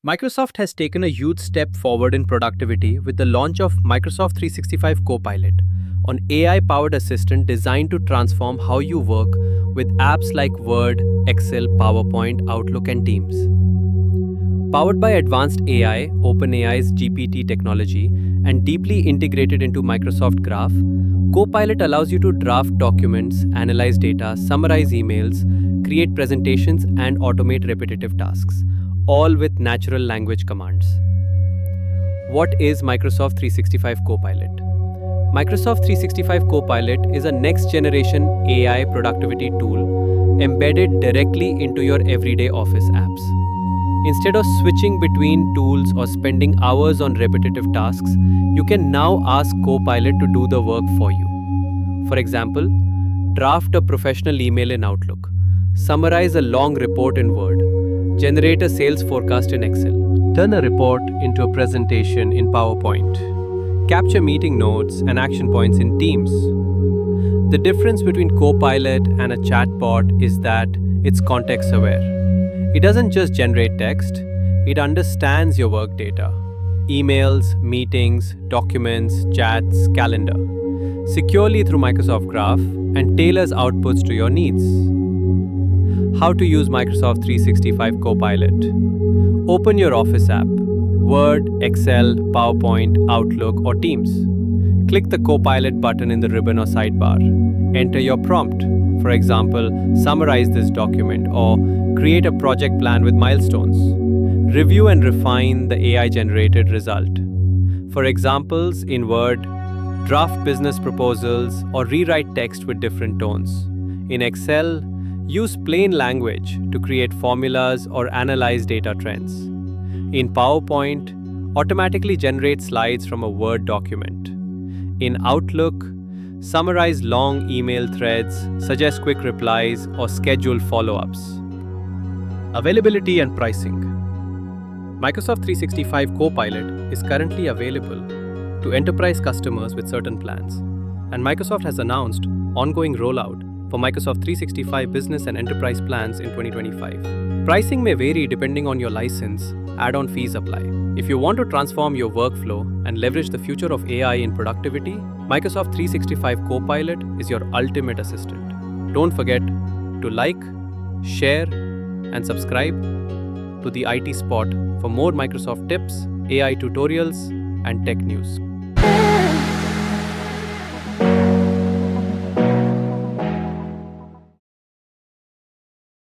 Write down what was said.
Microsoft has taken a huge step forward in productivity with the launch of Microsoft 365 Copilot, an AI powered assistant designed to transform how you work with apps like Word, Excel, PowerPoint, Outlook, and Teams. Powered by advanced AI, OpenAI's GPT technology, and deeply integrated into Microsoft Graph, Copilot allows you to draft documents, analyze data, summarize emails, create presentations, and automate repetitive tasks, all with natural language commands. What is Microsoft 365 Copilot? Microsoft 365 Copilot is a next generation AI productivity tool embedded directly into your everyday office apps. Instead of switching between tools or spending hours on repetitive tasks, you can now ask Copilot to do the work for you. For example, draft a professional email in Outlook, summarize a long report in Word, generate a sales forecast in Excel, turn a report into a presentation in PowerPoint, capture meeting notes and action points in Teams. The difference between Copilot and a chatbot is that it's context aware. It doesn't just generate text, it understands your work data, emails, meetings, documents, chats, calendar, securely through Microsoft Graph and tailors outputs to your needs. How to use Microsoft 365 Copilot. Open your Office app, Word, Excel, PowerPoint, Outlook, or Teams. Click the Copilot button in the ribbon or sidebar. Enter your prompt. For example, summarize this document or create a project plan with milestones. Review and refine the AI-generated result. For examples, in Word, draft business proposals or rewrite text with different tones. In Excel, use plain language to create formulas or analyze data trends. In PowerPoint, automatically generate slides from a Word document. In Outlook, summarize long email threads, suggest quick replies, or schedule follow-ups. Availability and pricing. Microsoft 365 Copilot is currently available to enterprise customers with certain plans, and Microsoft has announced ongoing rollout for Microsoft 365 Business and Enterprise plans in 2025. Pricing may vary depending on your license, add-on fees apply. If you want to transform your workflow and leverage the future of AI in productivity, Microsoft 365 Copilot is your ultimate assistant. Don't forget to like, share, and subscribe to the IT Spot for more Microsoft tips, AI tutorials, and tech news.